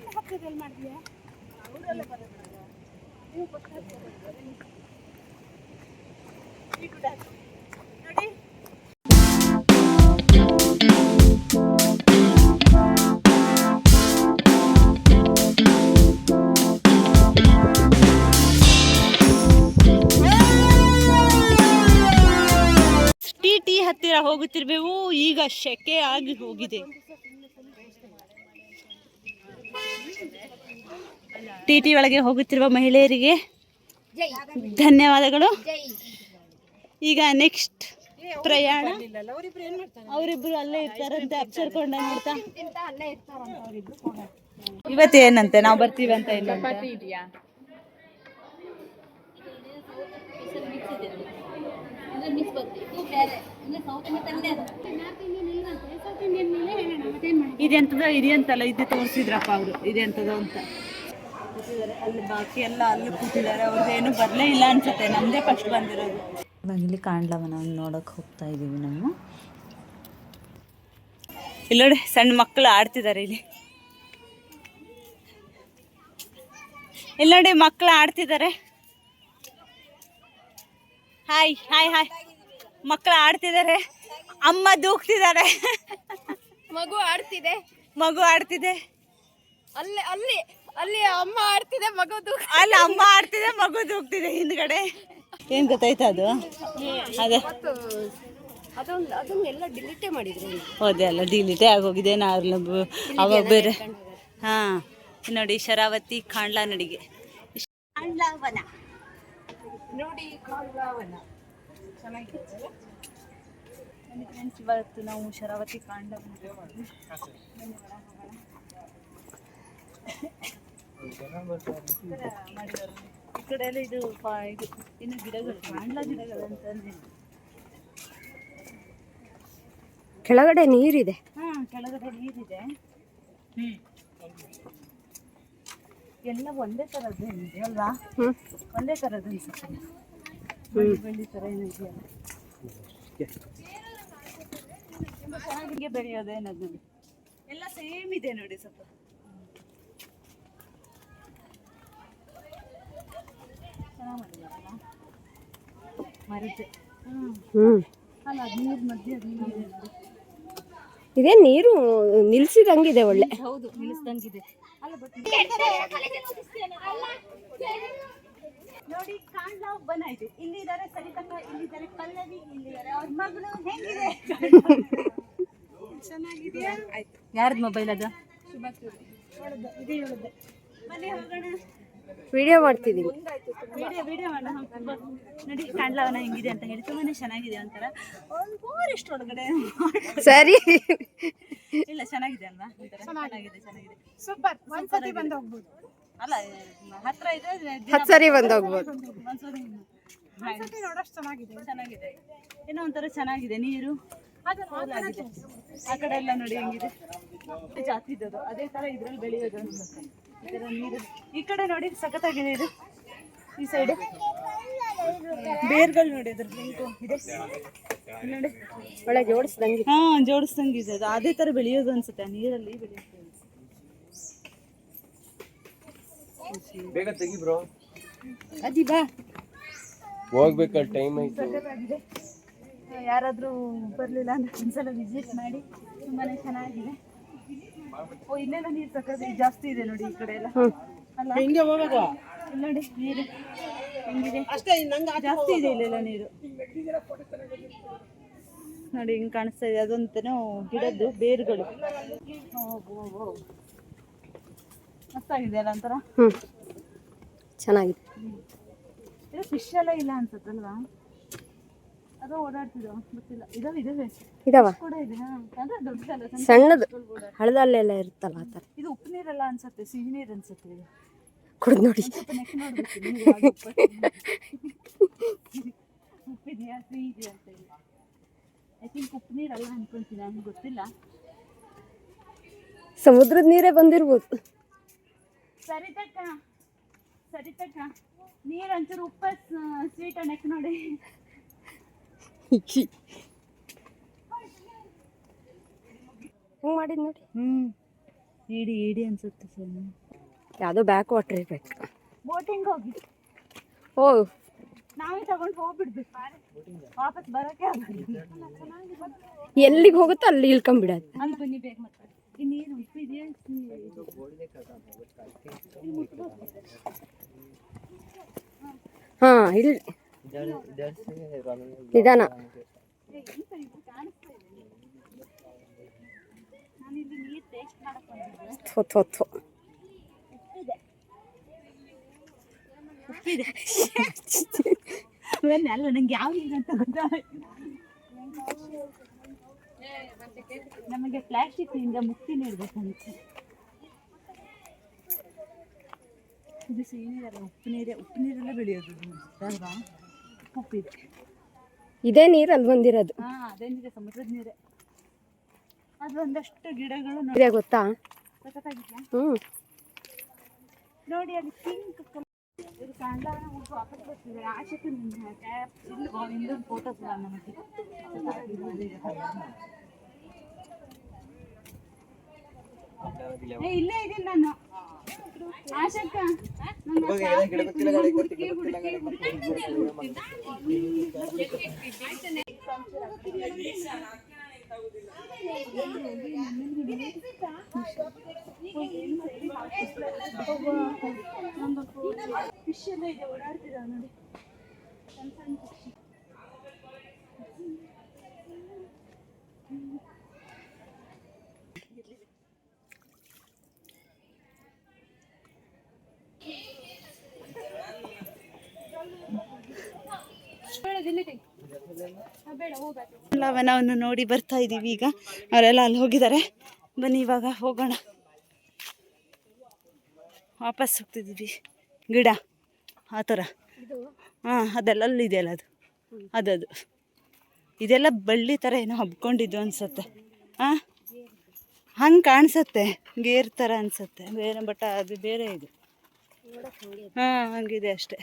ಟಿ ಹತ್ತಿರ ಹೋಗುತ್ತಿರ್ಬೇಕು. ಈಗ ಶೆಕೆ ಆಗಿ ಹೋಗಿದೆ. ಟಿ ಒಳಗೆ ಹೋಗುತ್ತಿರುವ ಮಹಿಳೆಯರಿಗೆ ಧನ್ಯವಾದಗಳು. ಈಗ ನೆಕ್ಸ್ಟ್ ಪ್ರಯಾಣ. ಅವರಿಬ್ರು ಅಲ್ಲೇ ಇರ್ತಾರಂತೆ ಅಪ್ಸರ್ಕೊಂಡ ನೋಡ್ತಾ. ಇವತ್ತೇನಂತೆ ನಾವು ಬರ್ತೀವಿ ಅಂತ ಇಲ್ಲ. ಇದೆಂತದ ಇದೆಯಂತಲ್ಲ ಇದು ತೋರಿಸಿದ್ರಪ್ಪ ಅವರು ಇದೆಂತದ ಅಂತ ಅಲ್ಲಿ. ಬಾಕಿ ಎಲ್ಲ ಅಲ್ಲಿ ಕೂತಿದ್ದಾರೆ. ಅವ್ರದ್ದೇನು ಬರಲೇ ಇಲ್ಲ ಅನ್ಸುತ್ತೆ. ನಮ್ಮದೇ ಫಸ್ಟ್ ಬಂದಿರೋದು. ಇಲ್ಲಿ ಕಾಂಡ್ಲವನವನ್ನು ನೋಡೋಕೆ ಹೋಗ್ತಾ ಇದ್ದೀವಿ ನಾವು. ಇಲ್ಲಿ ನೋಡಿ ಸಣ್ಣ ಮಕ್ಕಳು ಆಡ್ತಿದ್ದಾರೆ ಇಲ್ಲಿ. ಇಲ್ಲಿ ನೋಡಿ ಮಕ್ಕಳು ಆಡ್ತಿದ್ದಾರೆ. Hi hi hi. ಮಕ್ಕಳು ಆಡ್ತಿದ್ದಾರೆ. ಅಮ್ಮ ದೂಕ್ತಿದ್ದಾರೆ. ಮಗು ಆಡ್ತಿದೆ. ಅಲ್ಲಿ ಅಲ್ಲಿ ಅಲ್ಲಿ ಅಮ್ಮ ಆಡ್ತಿದೆ, ಮಗು ಅಲ್ಲಿ ಅಮ್ಮ ಆಡ್ತಿದೆ, ಮಗು ದೂಕ್ತಿದೆ ಹಿಂದ್ಗಡೆ. ಏನ್ ಗೊತ್ತಾಯ್ತಾ ಅದು? ಅದೇ ಅದನ್ನೆಲ್ಲ ಡಿಲೀಟೇ ಮಾಡಿದ್ರು. ಹೌದೇ ಅಲ್ಲ, ಡಿಲೀಟೇ ಆಗೋಗಿದೆ. ಅವಾಗ ಬೇರೆ. ಹಾ ನೋಡಿ ಶರಾವತಿ ಕಾಂಡ್ಲಾ ನಡಿಗೆ. ಕಾಂಡ್ಲಾವನ ನೋಡಿ, ಕಾಂಡ್ಲಾವನ ಚೆನ್ನಾಗಿತ್ತು. ಫ್ರೆಂಡ್ಸ್ ಇವತ್ತು ನಾವು ಶರಾವತಿ ಕಾಂಡ್ಲಾವನ ಮಾಡಿರೋರು. ಈ ಕಡೆ ಎಲ್ಲ ಇದು ಇನ್ನು ಗಿಡಗಳು, ಕಾಂಡ್ಲಾ ಗಿಡಗಳು ಅಂತಂದ್ರೆ. ಕೆಳಗಡೆ ನೀರಿದೆ. ಹಾ ಕೆಳಗಡೆ ನೀರಿದೆ. ಎಲ್ಲ ಒಂದೇ ಥರದ್ದು ಏನಿದೆ ಅಲ್ವಾ? ಒಂದೇ ಥರದ್ದು ಅನ್ಸುತ್ತೆ. ಬೆಳ್ಳಿ ಥರ ಏನಿದೆಯಲ್ಲ ಚೆನ್ನಾಗಿ ಬೆಳೆಯೋದೇನದು ಎಲ್ಲ ಸೇಮ್ ಇದೆ ನೋಡಿ. ಸ್ವಲ್ಪ ಚೆನ್ನಾಗಿ ಮಾಡಿದಾರಲ್ಲ ಮರತೆ. ಅಲ್ಲ ಅದು ನೀರು ಮಧ್ಯೆ ಅದು ನೀರಿದೆ ನೋಡಿ. ಇದೇ ನೀರು ನಿಲ್ಸಿದಂಗಿದೆ ಒಳ್ಳೆ. ಹೌದು ನಿಲ್ಲಿಸ್ದಂಗಿದೆ. ಅಲ್ಲ ನೋಡಿ ಕಾಣ್ಲಾ ಒಬ್ಬನ ಆಯ್ತು. ಇಲ್ಲಿದ್ದಾರೆ ಸರಿತಕ್ಕ, ಇಲ್ಲಿದ್ದಾರೆ ಪಲ್ಲವಿ, ಇಲ್ಲಿದ್ದಾರೆ ಅವ್ರ ಮಗಳು. ಹೆಂಗಿದೆ? ಚೆನ್ನಾಗಿದೆಯಾ? ಯಾರ್ದು ಮೊಬೈಲ್ ಅದು? ಬನ್ನಿ ಹೋಗೋಣ. ವಿಡಿಯೋ ಮಾಡ್ತಿದ್ದೀವಿ. ವಿಡಿಯೋ ಮಾಡೋಣ. ನೋಡಿ ಕಾಣ್ಲವನ ಹೆಂಗಿದೆ ಅಂತ ಹೇಳಿ ತುಂಬಾನೇ ಚೆನ್ನಾಗಿದೆ ಒಂಥರ. ಫಾರೆಸ್ಟ್ ಒಳಗಡೆ ಸರಿ. ಇಲ್ಲ ಚೆನ್ನಾಗಿದೆ ಅಲ್ವಾ? ಚೆನ್ನಾಗಿದೆ. ಸೂಪರ್. ಒಂದ್ಸತಿ ಬಂದು ಹೋಗ್ಬೋದು. ಅಲ್ಲ ಹತ್ರ ಇದ್ರೆ 10 ಸರಿ ಬಂದು ಹೋಗ್ಬೋದು. ಒಂದ್ಸತಿ ನೋಡೋಷ್ಟು ಚೆನ್ನಾಗಿದೆ. ಏನೋ ಒಂಥರ ಚೆನ್ನಾಗಿದೆ. ನೀರು ಆಗಿದೆ. ಆ ಕಡೆ ಎಲ್ಲ ನೋಡಿ ಹೆಂಗಿದೆ. ಜಾಸ್ತಿ ಇದ್ದದು ಅದೇ ತರ ಇದ್ರಲ್ಲಿ ಬೆಳೆಯೋದು ಅನ್ಸುತ್ತೆ. ಈ ತರ ನೀರು ಈ ಕಡೆ ನೋಡಿ ಸಖತ್ತಾಗಿದೆ. ಇದು ಈ ಸೈಡ್ ಬೇರ್ಗಳು ನೋಡಿ ಅದ್ರ ಲಿಂಕು ಇದೆ ನೋಡಿ. ಒಳ್ಳೆ ಜೋಡಿಸ್ದಂಗೆ. ಜೋಡಿಸ್ದಂಗಿದೆ. ಅದು ಅದೇ ತರ ಬೆಳೆಯೋದು ಅನ್ಸುತ್ತೆ. ನೀರಲ್ಲಿ ಬೆಳೆಯುತ್ತೆ. ಬೇಗ ತೆಗಿ ಬ್ರೋ, ಅಜ್ಜಿ ಬಾ, ಹೋಗ್ಬೇಕ ಟೈಮ್ ಆಯ್ತು. ಸಖತ್ತಾಗಿದೆ. ಯಾರಾದ್ರೂ ಬರ್ಲಿಲ್ಲ ಅಂದ್ರೆ ಒಂದ್ಸಲ ವಿಸಿಟ್ ಮಾಡಿ. ತುಂಬಾನೇ ಚೆನ್ನಾಗಿದೆ. ಓ ಇಲ್ಲೆಲ್ಲ ನೀರು ಸಖತ್ ಜಾಸ್ತಿ ಇದೆ ನೋಡಿ. ಈ ಕಡೆ ಎಲ್ಲ ಅಲ್ಲ ಹಿಂಗೆ ಹೋಗೋದು. ಇಲ್ಲಿ ನೋಡಿ ನೀರು ಹೆಂಗಿದೆ. ಅಷ್ಟೇ ನಂಗೆ ಜಾಸ್ತಿ ಇದೆ ಇಲ್ಲೆಲ್ಲ ನೀರು ನೋಡಿ. ಹಿಂಗೆ ಕಾಣಿಸ್ತಾ ಇದೆ. ಅದಂತನೂ ಗಿಡದ್ದು ಬೇರುಗಳು. ಮಸ್ತಾಗಿದೆ ಅಲ್ಲ ಒಂಥರ. ಚೆನ್ನಾಗಿದೆ. ಇದು ಫಿಶ್ ಎಲ್ಲ ಇಲ್ಲ ಅನ್ಸುತ್ತಲ್ವಾ? ಅದು ಓಡಾಡ್ತಿದೋ ಗೊತ್ತಿಲ್ಲ. ಇದಾವ ಕೂಡ ಇದೆ. ಅಂದ್ರೆ ದೊಡ್ಡದಲ್ಲ, ಸಣ್ಣದು ಹಳದಲ್ಲೆಲ್ಲ ಇರುತ್ತಲ್ಲ ಆ ಥರ. ಇದು ಉಪ್ಪು ನೀರಲ್ಲ ಅನ್ಸುತ್ತೆ, ಸಿಹಿ ನೀರು ಅನ್ಸುತ್ತೆ. ಇದು ಕುಡ್ದು ನೋಡಿ. ನೆಕ್ ನೋಡ್ಬೇಕು ಉಪ್ಪಿದೆಯಾ ಸಿಹಿ ಇದೆಯಾ ಅಂತ ಹೇಳಿ. ಐ ಥಿಂಕ್ ಉಪ್ಪು ನೀರಲ್ಲ ಅನ್ಕೊಂತೀನಿ, ನನಗೆ ಗೊತ್ತಿಲ್ಲ. ಸಮುದ್ರದ ನೀರೇ ಬಂದಿರ್ಬೋದು. ಸರಿತಕ್ಕ ನೀರು ಒಂಚೂರು ಉಪ್ಪ ಸ್ವೀಟ್ ನೆಕ್ ನೋಡಿ. ಹೆಂಗೆ ಮಾಡಿದ್ ನೋಡಿ. ಇಡಿ ಅನ್ಸುತ್ತೆ. ಸರ್ ಯಾವುದೋ ಬ್ಯಾಕ್ ವಾಟರ್ ಇರ್ಬೇಕು. ಬೋಟಿಂಗ್ ಹೋಗಿ ಓ ನಾವೇ ತಗೊಂಡು ಹೋಗ್ಬಿಡ್ಬೇಕು. ವಾಪಸ್ ಬರೋಕೆ ಎಲ್ಲಿಗೆ ಹೋಗುತ್ತೋ ಅಲ್ಲಿ ಇಳ್ಕೊಂಬಿಡೋದು. ಅಲ್ಲಿ ಬನ್ನಿ ಬೇಗ ಮತ್ತೆ. ಈ ನೀರು ಉಪ್ಪಿದೆಯಾ? ಹಾಂ ಇಲ್ಲಿ ನಿಧಾನ. ನಾನಿಲ್ಲಿ ನೀರು ಟೇಸ್ಟ್ ಮಾಡಕ್ ಬಂದಿದ್ದೆ. ಥೋ ಉಪ್ಪಿದೆ ಅಲ್ಲ, ನಂಗೆ ಯಾವ ನೀರು ಅಂತ ಗೊತ್ತಾಯ್ತು. ನಮಗೆ ಪ್ಲಾಸ್ಟಿಕ್ನಿಂದ ಮುಕ್ತಿ ನೀಡಬೇಕಂತ. ಇದು ಸಿಹಿ ನೀರಲ್ಲ, ಉಪ್ಪು ನೀರಲ್ಲೇ ಬೆಳೆಯೋದು ಅಲ್ವಾ? ಉಪ್ಪಿದೆ. ಇದೇ ನೀರು ಅಲ್ಲಿ ಬಂದಿರೋದು. ಅದೇ ನೀರೇ, ಸಮುದ್ರದ ನೀರೇ. ಅದು ಒಂದಷ್ಟು ಗಿಡಗಳು ಇದೆ ಗೊತ್ತಾ? ಸಖತ್ತಾಗಿದೆಯಾ? ನೋಡಿ ಅಲ್ಲಿ ಪಿಂಕ್ ಕಲರ್. ಇದು ಕಾಂಡಾನ ಹುಡುಗ ವಾಪಸ್ ಬರ್ತಿದೆ. ಆಶಕ್ಕೆ ಇನ್ನೊಂದು ಫೋಟೋಸ್ ನಮಗೆ ಇಲ್ಲೇ ಇದೀನಿ ನಾನು. ಆಶಕ್ಕ ಫಿಶ್ ಎಲ್ಲ ಇದೆ, ಓಡಾಡ್ತಿದ ನೋಡಿ. ಸಣ್ಣ ಸಣ್ಣ ಫಿಶ್. ಲವನವನ್ನು ನೋಡಿ ಬರ್ತಾ ಇದ್ದೀವಿ ಈಗ. ಅವರೆಲ್ಲ ಅಲ್ಲಿ ಹೋಗಿದ್ದಾರೆ. ಬನ್ನಿ ಇವಾಗ ಹೋಗೋಣ. ವಾಪಸ್ ಹೋಗ್ತಿದ್ದೀವಿ. ಗಿಡ ಆ ಥರ ಅದೆಲ್ಲ ಅಲ್ಲಿದೆಯಲ್ಲ ಅದು ಇದೆಲ್ಲ ಬಳ್ಳಿ ಥರ ಏನೋ ಹಬ್ಕೊಂಡಿದ್ದು ಅನ್ಸುತ್ತೆ. ಹಂಗೆ ಕಾಣಿಸುತ್ತೆ, ಗೇರ್ ಥರ ಅನ್ಸುತ್ತೆ ಬೇರೆ. ಬಟ್ ಅದು ಬೇರೆ ಇದು. ಹಂಗಿದೆ ಅಷ್ಟೇ.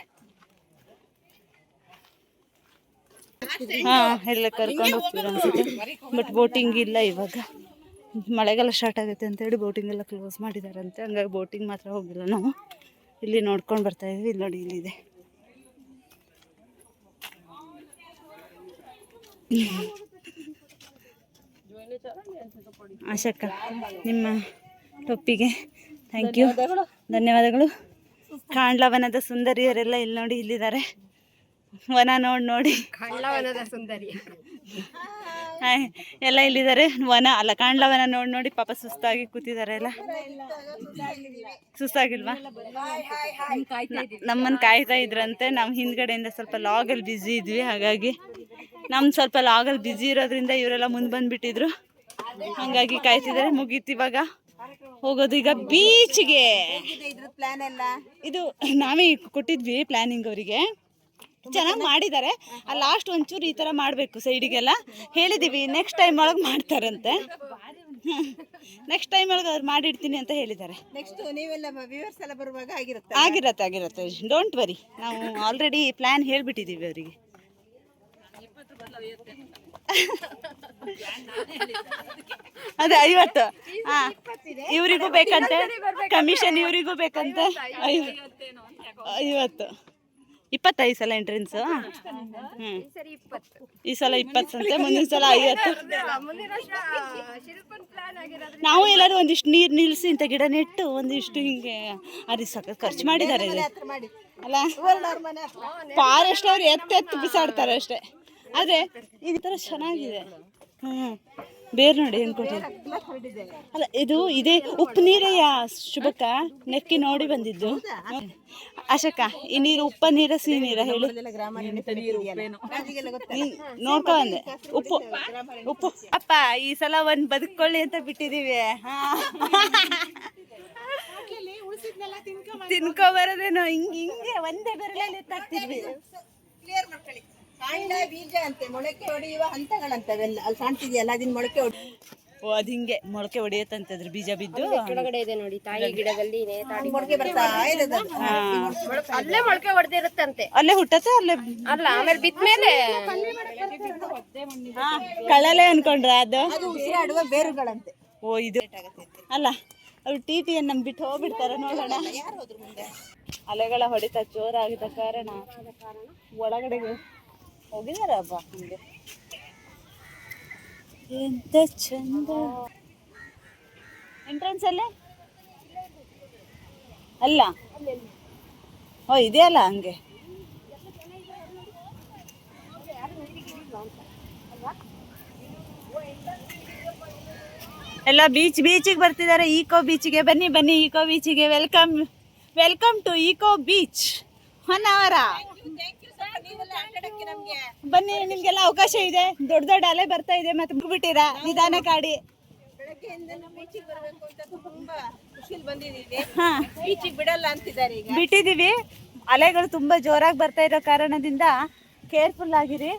ಎಲ್ಲ ಕರ್ಕೊಂಡು ಹೋಗ್ತೀರ ಅನ್ಸುತ್ತೆ. ಬಟ್ ಬೋಟಿಂಗ್ ಇಲ್ಲ ಇವಾಗ. ಮಳೆಗಾಲ ಸ್ಟಾರ್ಟ್ ಆಗುತ್ತೆ ಅಂತೇಳಿ ಬೋಟಿಂಗ್ ಎಲ್ಲ ಕ್ಲೋಸ್ ಮಾಡಿದಾರಂತೆ. ಹಂಗಾಗಿ ಬೋಟಿಂಗ್ ಮಾತ್ರ ಹೋಗಿಲ್ಲ ನಾವು. ಇಲ್ಲಿ ನೋಡ್ಕೊಂಡು ಬರ್ತಾ ಇದ್ವಿ. ಇಲ್ಲಿ ನೋಡಿ, ಇಲ್ಲಿದೆ. ಆಶಕ್ಕ ನಿಮ್ಮ ಟೊಪ್ಪಿಗೆ ಥ್ಯಾಂಕ್ ಯು, ಧನ್ಯವಾದಗಳು. ಕಾಂಡ್ಲವನದ ಸುಂದರಿಯರೆಲ್ಲ ಇಲ್ಲಿ ನೋಡಿ, ಇಲ್ಲಿದ್ದಾರೆ. ವನ ನೋಡಿ ಸುಂದರಿ ಎಲ್ಲ ಇಲ್ಲಿದ್ದಾರೆ. ವನ ಅಲ್ಲ, ಕಾಂಡ್ಲವನ ನೋಡಿ ಪಾಪ ಸುಸ್ತಾಗಿ ಕೂತಿದ್ದಾರೆ ಎಲ್ಲ. ಸುಸ್ತಾಗಿಲ್ವಾ? ನಮ್ಮನ್ನು ಕಾಯ್ತಾ ಇದ್ರಂತೆ. ನಾವು ಹಿಂದ್ಗಡೆಯಿಂದ ಸ್ವಲ್ಪ ಲಾಗಲ್ಲಿ ಬ್ಯುಸಿ ಇದ್ವಿ, ಹಾಗಾಗಿ ಸ್ವಲ್ಪ ಲಾಗಲ್ಲಿ ಬ್ಯುಸಿ ಇರೋದ್ರಿಂದ ಇವರೆಲ್ಲ ಮುಂದೆ ಬಂದ್ಬಿಟ್ಟಿದ್ರು, ಹಾಗಾಗಿ ಕಾಯ್ತಿದ್ದಾರೆ. ಮುಗೀತು ಇವಾಗ ಹೋಗೋದು. ಈಗ ಬೀಚ್ಗೆ ಇದು ನಾವೇ ಕೊಟ್ಟಿದ್ವಿ ಪ್ಲಾನಿಂಗ್ ಅವರಿಗೆ. ಚೆನ್ನಾಗಿ ಮಾಡಿದ್ದಾರೆ. ಆ ಲಾಸ್ಟ್ ಒಂಚೂರು ಈ ಥರ ಮಾಡಬೇಕು, ಸೈಡಿಗೆಲ್ಲ ಹೇಳಿದ್ದೀವಿ. ನೆಕ್ಸ್ಟ್ ಟೈಮ್ ಒಳಗೆ ಮಾಡ್ತಾರಂತೆ. ನೆಕ್ಸ್ಟ್ ಟೈಮ್ ಒಳಗೆ ಅವ್ರು ಮಾಡಿಡ್ತೀನಿ ಅಂತ ಹೇಳಿದ್ದಾರೆ. ಆಗಿರತ್ತೆ. ಡೋಂಟ್ ವರಿ, ನಾವು ಆಲ್ರೆಡಿ ಪ್ಲ್ಯಾನ್ ಹೇಳಿಬಿಟ್ಟಿದ್ದೀವಿ ಅವರಿಗೆ. ಅದೇ 50. ಹಾಂ, ಇವರಿಗೂ ಬೇಕಂತೆ ಕಮಿಷನ್, ಇವರಿಗೂ ಬೇಕಂತೆ 50. 25 ಸಲ ಎಂಟ್ರೆನ್ಸು. ಈ ಸಲ 20 ಅಂತೆ, ಮುಂದಿನ ಸಲ 50. ನಾವು ಎಲ್ಲರೂ ಒಂದಿಷ್ಟು ನೀರು ನಿಲ್ಲಿಸಿ ಇಂಥ ಗಿಡ ನೆಟ್ಟು ಒಂದಿಷ್ಟು ಹಿಂಗೆ ಅದು ಸಖತ್ ಖರ್ಚು ಮಾಡಿದ್ದಾರೆ ಅಲ್ಲ. ಫಾರೆಸ್ಟ್ ಅವ್ರು ಎತ್ತು ಬಿಸಾಡ್ತಾರೆ ಅಷ್ಟೇ. ಆದರೆ ಈ ಥರ ಚೆನ್ನಾಗಿದೆ. ಬೇರೆ ನೋಡಿ ಏನು ಕೊಟ್ಟಿದೆ. ಅಲ್ಲ, ಇದೇ ಉಪ್ಪು ನೀರೆಯ ಶುಭಕ್ಕ ನೆಕ್ಕಿ ನೋಡಿ ಬಂದಿದ್ದು. ಅಶಕ್ಕ, ಈ ನೀರು ಉಪ್ಪ ನೀರ ಸಿಹಿ ನೀರ ಹೇಳು? ನೋಡ್ಕೊ ಬಂದೆ. ಉಪ್ಪು ಅಪ್ಪ ಈ ಸಲ ಒಂದು ಬದುಕೊಳ್ಳಿ ಅಂತ ಬಿಟ್ಟಿದೀವಿ. ತಿನ್ಕೊ ಬರೋದೇನೋ ಹಿಂಗೆ ಒಂದೇ ಬೆರಳಲ್ಲಿ ಎತ್ತಾಗ್ತಿದ್ವಿ. ಬೀಜ ಅಂತೆ ಮೊಳಕೆ ಹೊಡೆಯುವ ಹಂತಗಳಂತವೆಲ್ಲ ಅಲ್ಲಿ ಕಾಣ್ತಿದ್ಯಲ್ಲ, ಅದನ್ನ ಮೊಳಕೆ ಓ, ಅದು ಹಿಂಗೆ ಮೊಳಕೆ ಹೊಡೆಯತ್ತಂತದ್ರ ಬೀಜ ಬಿದ್ದು ಕೆಳಗಡೆ ಇದೆ ನೋಡಿ, ತಾಯಿ ಗಿಡದಲ್ಲಿ ಮೊಳಕೆ ಬರ್ತಾ ಇರೋದು. ಅಲ್ಲೇ ಮೊಳಕೆ ಹೊಡೆದಿರುತ್ತಂತೆ. ಅಲ್ಲೇ ಹುಟ್ಟತ್ತೆ, ಅಲ್ಲೇ ಅಲ್ಲ, ಆಮೇಲೆ ಬಿತ್ತ ಮೇಲೆ ಕಳಲೆ ಅನ್ಕೊಂಡ್ರ ಅದು ಉಸಿರಾಡುವ ಬೇರುಗಳಂತೆ. ಓ, ಇದು ಅಲ್ಲ, ಅವ್ರು TTN ನಮ್ ಬಿಟ್ಟು ಹೋಗ್ಬಿಡ್ತಾರ. ನೋಡೋಣ. ಅಲೆಗಳ ಹೊಡಿತ ಜೋರಾಗಿದ್ದ ಕಾರಣ ಒಳಗಡೆ ಹೋಗಿದಾರ. ಹಬ್ಬ ಹಂಗೆ ಎಂತ ಚಂದ. ಎಂಟ್ರೆನ್ಸ್ ಅಲ್ಲೇ ಅಲ್ಲ, ಓ ಇದೆಯಲ್ಲ ಹಂಗೆ. ಎಲ್ಲ ಬೀಚಿಗೆ ಬರ್ತಿದ್ದಾರೆ. ಈಕೋ ಬೀಚಿಗೆ ಬನ್ನಿ ಈಕೋ ಬೀಚಿಗೆ welcome to eco beach Honnavar. ಬನ್ನಿ, ನಿಮ್ಗೆಲ್ಲ ಅವಕಾಶ ಇದೆ. ದೊಡ್ಡ ಅಲೆ ಬರ್ತಾ ಇದೆ, ಮತ್ತೆ ಬಿಟ್ಟಿರಾ ನಿಧಾನ ಕಾಡಿ. ಬಿಟ್ಟಿದೀವಿ. ಅಲೆಗಳು ತುಂಬಾ ಜೋರಾಗಿ ಬರ್ತಾ ಇರೋ ಕಾರಣದಿಂದ ಕೇರ್ಫುಲ್ ಆಗಿರಿ.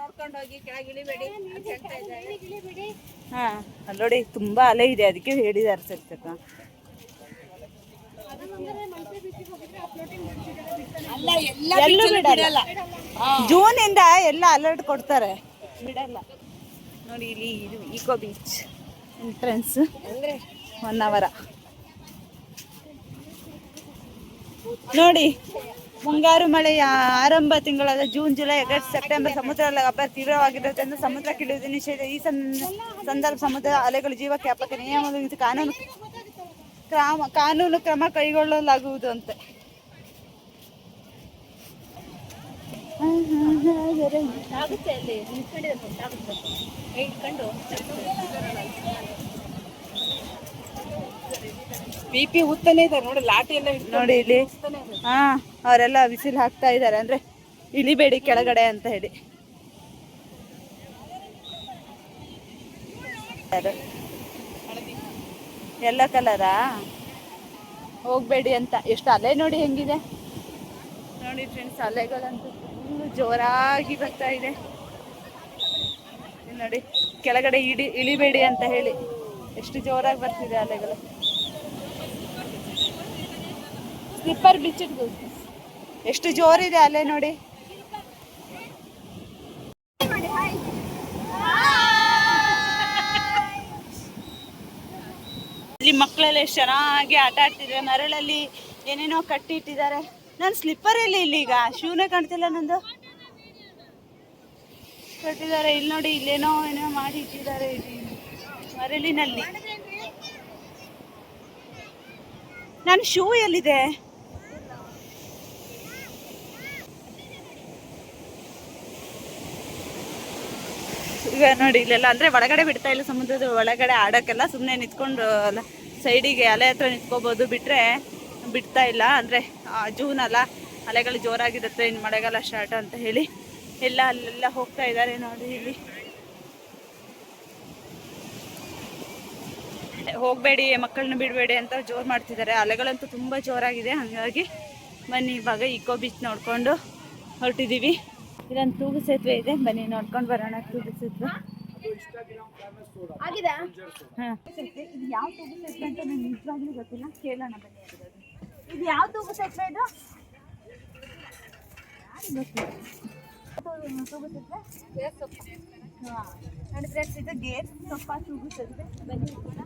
ನೋಡ್ಕೊಂಡು ಹೋಗಿ, ಕೆಳಗೆ ಇಳಿಬೇಡಿ. ಹಾ, ಅಲ್ಲಿ ನೋಡಿ ತುಂಬಾ ಅಲೆ ಇದೆ, ಅದಕ್ಕೆ ಹೇಳಿದಾರೆ ಸರ್. ಎಲ್ಲೂ ಬಿಡಲ್ಲ. ಜೂನ್ ಇಂದ ಎಲ್ಲ ಅಲರ್ಟ್ ಕೊಡ್ತಾರೆ, ಬಿಡಲ್ಲ. ನೋಡಿ ಇಲ್ಲಿ ಇದು ಈಕೋ ಬೀಚ್ ಎಂಟ್ರೆನ್ಸ್ ಹೊನ್ನಾವರ. ನೋಡಿ, ಮುಂಗಾರು ಮಳೆಯ ಆರಂಭ ತಿಂಗಳಾದ ಜೂನ್, ಜುಲೈ, ಆಗಸ್ಟ್, ಸೆಪ್ಟೆಂಬರ್ ಸಮುದ್ರದ ಅಬ್ಬರ ತೀವ್ರವಾಗಿರುವುದರಿಂದ ಸಮುದ್ರಕ್ಕೆ ಇಳಿಯುವುದು ನಿಷೇಧ. ಈ ಸಂದರ್ಭ ಸಮುದ್ರ ಅಲೆಗಳು ಜೀವಕ್ಕೆ ಅಪಾಯಕ. ನಿಯಮಗಳು ಕಾನೂನು ಕ್ರಮ ಕೈಗೊಳ್ಳಲಾಗುವುದು ಅಂತೆ. BP ಉತ್ತಾನೆ ಇದೆ ನೋಡಿ, ಲಾಟಿ ಎಲ್ಲ ನೋಡಿ ಇಲ್ಲಿ. ಹಾ, ಅವರೆಲ್ಲ ಬಿಸಿಲು ಹಾಕ್ತಾ ಇದ್ದಾರೆ, ಅಂದ್ರೆ ಇಳಿಬೇಡಿ ಕೆಳಗಡೆ ಅಂತ ಹೇಳಿ. ಎಲ್ಲ ಕಲರಾ ಹೋಗ್ಬೇಡಿ ಅಂತ. ಎಷ್ಟು ಅಲೆ ನೋಡಿ ಹೆಂಗಿದೆ ನೋಡಿ ಫ್ರೆಂಡ್ಸ್. ಅಲೆಗಳಂತೂ ಫುಲ್ ಜೋರಾಗಿ ಬರ್ತಾ ಇದೆ ನೋಡಿ. ಕೆಳಗಡೆ ಇಳಿಬೇಡಿ ಅಂತ ಹೇಳಿ ಎಷ್ಟು ಜೋರಾಗಿ ಬರ್ತಿದೆ ಅಲೆಗಳು. ಸ್ಲಿಪ್ಪರ್ ಬಿಚ್ಚಿಡ್ದು ಎಷ್ಟು ಜೋರಿದೆ ಅಲೆ ನೋಡಿ. ಇಲ್ಲಿ ಮಕ್ಕಳೆಲ್ಲ ಎಷ್ಟು ಚೆನ್ನಾಗಿ ಆಟ ಆಡ್ತಿದ್ದಾರೆ. ಮರಳಲ್ಲಿ ಏನೇನೋ ಕಟ್ಟಿಟ್ಟಿದ್ದಾರೆ. ನನ್ನ ಸ್ಲಿಪ್ಪರ್ ಇಲ್ಲಿ ಈಗ ಶೂನೇ ಕಾಣ್ತಿಲ್ಲ ನಂದು. ಕಟ್ಟಿದ್ದಾರೆ ಇಲ್ಲಿ ನೋಡಿ. ಇಲ್ಲೇನೋ ಏನೋ ಮಾಡಿ ಇಟ್ಟಿದ್ದಾರೆ ಇಲ್ಲಿ ಮರಳಿನಲ್ಲಿ. ನನ್ನ ಶೂ ಎಲ್ಲಿದೆ? ಈಗ ನೋಡಿ ಇಲ್ಲೆಲ್ಲ ಅಂದರೆ ಒಳಗಡೆ ಬಿಡ್ತಾ ಇಲ್ಲ, ಸಮುದ್ರದ ಒಳಗಡೆ ಆಡೋಕ್ಕೆಲ್ಲ ಸುಮ್ಮನೆ ನಿಂತ್ಕೊಂಡು ಸೈಡಿಗೆ ಅಲೆ ಹತ್ರ ನಿಂತ್ಕೋಬೋದು, ಬಿಟ್ಟರೆ ಬಿಡ್ತಾ ಇಲ್ಲ. ಅಂದರೆ ಜೂನ್ ಅಲ್ಲ, ಅಲೆಗಳು ಜೋರಾಗಿರುತ್ತೆ, ಇನ್ನು ಮಳೆಗಾಲ ಸ್ಟಾರ್ಟ್ ಅಂತ ಹೇಳಿ ಎಲ್ಲ ಅಲ್ಲೆಲ್ಲ ಹೋಗ್ತಾ ಇದ್ದಾರೆ ನೋಡಿ. ಇಲ್ಲಿ ಹೋಗಬೇಡಿ, ಮಕ್ಕಳನ್ನ ಬಿಡಬೇಡಿ ಅಂತ ಜೋರು ಮಾಡ್ತಿದ್ದಾರೆ. ಅಲೆಗಳಂತೂ ತುಂಬ ಜೋರಾಗಿದೆ. ಹಾಗಾಗಿ ಬನ್ನಿ ಇವಾಗ ಇಕೋ ಬೀಚ್ ನೋಡಿಕೊಂಡು ಹೊರಟಿದ್ದೀವಿ. ಇಲ್ಲೊಂದು ತೂಗು ಸೇತುವೆ ಇದೆ, ಬನ್ನಿ ನೋಡ್ಕೊಂಡು ಬರೋಣ. ತೂಗು ಸೇತುವೆ ಆಗಿದೆ. ಹಾಂ, ಇದು ಯಾವ ತೂಗು ಸೇತುವೆ ಅಂತ ನನಗೆ ನಿಜವಾಗ್ಲೂ ಗೊತ್ತಿಲ್ಲ, ಕೇಳೋಣ ಬನ್ನಿ. ಇದು ಯಾವ ತೂಗು ಸೇತುವೆ? ಇದು ತೂಗು ಸೇತುವೆ ಗೇರ್ ಸೊಪ್ಪ. ಹಾಂ ನೋಡಿ ಫ್ರೆಂಡ್ಸ್, ಇದು ಗೇರ್ ಸೊಪ್ಪ ತೂಗು ಸೇತುವೆ. ಬನ್ನಿ ಹೋಗೋಣ.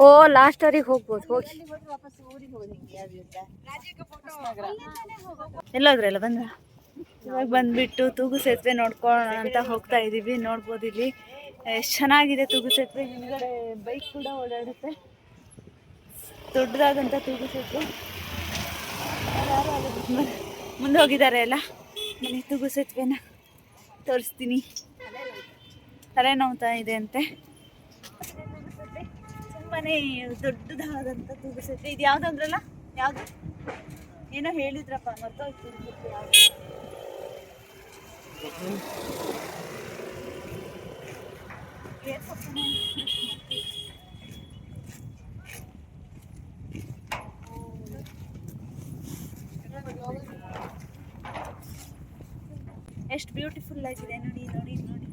ಓ ಲಾಸ್ಟ್ ಅವ್ರಿಗೆ ಹೋಗ್ಬೋದು. ಹೋಗಿ ಎಲ್ಲೋದ್ರಲ್ಲ ಬಂದ್ರ? ಇವಾಗ ಬಂದ್ಬಿಟ್ಟು ತೂಗು ಸೇತುವೆ ನೋಡ್ಕೊಳ್ಳೋಣ ಅಂತ ಹೋಗ್ತಾ ಇದ್ದೀವಿ. ನೋಡ್ಬೋದು ಇಲ್ಲಿ ಎಷ್ಟು ಚೆನ್ನಾಗಿದೆ ತೂಗು ಸೇತುವೆ. ಹಿಂದ್ಗಡೆ ಬೈಕ್ ಕೂಡ ಓಡಾಡುತ್ತೆ. ದೊಡ್ಡದಾದಂಥ ತೂಗು ಸೇತುವೆ. ಯಾರು ಮುಂದೆ ಹೋಗಿದ್ದಾರೆ ಎಲ್ಲ. ಮನೆ ತೂಗು ಸೇತುವೆನ ತೋರಿಸ್ತೀನಿ. ತಲೆನೋವ್ತಾ ಇದೆ ಅಂತೆ. ತುಂಬಾನೇ ದೊಡ್ಡದಾದಂಥ ತೂಗು ಸೇತುವೆ. ಇದು ಯಾವ್ದು ಅಂದ್ರಲ್ಲ? ಯಾವುದು ಏನೋ ಹೇಳಿದ್ರಪ್ಪ, ಮತ್ತೋಯ್ತು. ಎಷ್ಟು ಬ್ಯೂಟಿಫುಲ್ ಆಗಿದೆ ನೋಡಿ ನೋಡಿ ನೋಡಿ.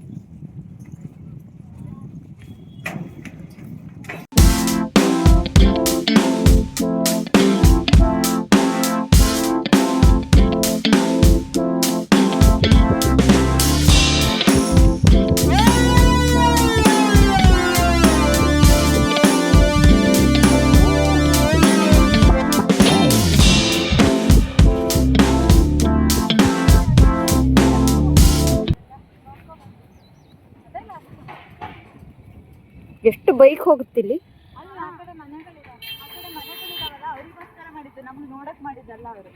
ಎಷ್ಟು ಬೈಕ್ ಹೋಗುತ್ತಿಲ್ಲಿ. ಅಲ್ಲಿ ಆ ಕಡೆ ಮನೆಗಳಿದಾವೆ, ಆ ಕಡೆ ಮನೆಗಳಿದಾವಲ್ಲ, ಅವರಿಗೋಸ್ಕರ ಮಾಡಿದ್ದು, ನಮ್ಗೆ ನೋಡಕ್ ಮಾಡಿದ್ದಲ್ಲ ಅವರು.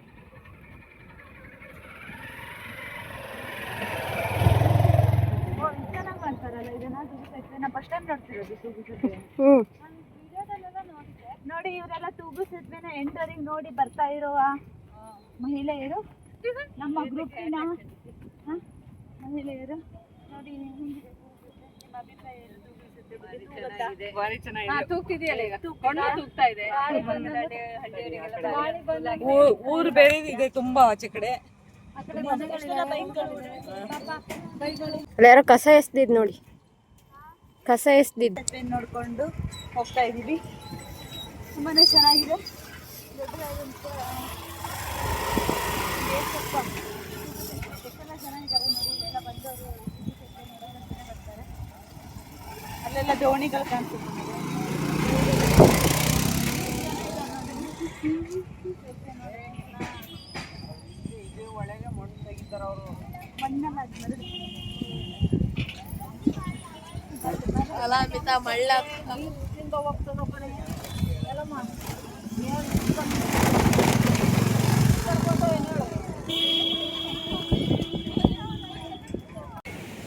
ಓ ಇಷ್ಟು ಚೆನ್ನಾಗಿ ಮಾಡ್ತಾರಲ್ಲ ಇದನ್ನ ತೂಗು ಸೇತುವೆ. ನಾನು ಫಸ್ಟ್ ಟೈಮ್ ನೋಡ್ತಿರೋದು ತೂಗು ಸೇತುವೆ. ನಾನು ವಿಡಿಯೋದಲ್ಲೆಲ್ಲ ನೋಡಿದ್ದೆ. ನೋಡಿ ಇವರೆಲ್ಲ ತೂಗು ಸೇತುವೆನ ಎಂಟರಿಗೆ ನೋಡಿ ಬರ್ತಾ ಇರುವ ಮಹಿಳೆಯರು, ನಮ್ಮ ಗ್ರೂಪಿನ ಮಹಿಳೆಯರು. ನೋಡಿ ಹೆಂಗಿದೆ ನಿಮ್ಮ ಅಭಿಪ್ರಾಯ ಏನು? ಊರು ಬೇರೆ ಇದೆ ತುಂಬಾ ಆಚೆ ಕಡೆ. ಅಲ್ಲಿ ಯಾರೋ ಕಸ ಎಸ್ದಿದ್ ನೋಡಿ, ಕಸ ಎಸ್ದಿದ್ ನೋಡ್ಕೊಂಡು ಹೋಗ್ತಾ ಇದೀವಿ. ತುಂಬಾನೇ ಚೆನ್ನಾಗಿದೆ. ದೊಡ್ಡದಾದಂತ ಚೆನ್ನಾಗಿದ್ದಾರೆ ನೋಡಿ. ಇಲ್ಲೆಲ್ಲ ಬಂದವರು ಬರ್ತಾರೆ. ಅಲ್ಲೆಲ್ಲ ದೋಣಿಗಳು ಕಾಣಿಸುತ್ತೆ.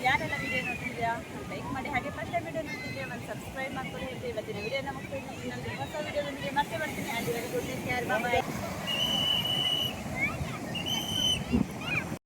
ಯಾರೆಲ್ಲ ವಿಡಿಯೋ ನೋಡ್ತಿದ್ಯಾ ಲೈಕ್ ಮಾಡಿ, ಹಾಗೆ ಫಸ್ಟ್ ಟೈಮ್ ವಿಡಿಯೋ ನೋಡ್ತಿದ್ಯಾ ಒಂದು ಸಬ್ಸ್ಕ್ರೈಬ್ ಮಾಡ್ಕೊಂಡು ಹೇಳ್ತೀವಿ. ಇವತ್ತಿನ ವಿಡಿಯೋನ ಮುಗಿಸ್ತೀನಿ. ಇನ್ನೊಂದು ಹೊಸ ವಿಡಿಯೋದೊಂದಿಗೆ ಮತ್ತೆ ಬರ್ತೀನಿ. ಅಲ್ಲಿವರೆಗೂ ಟೇಕ್ ಕೇರ್, ಬಾಯ್.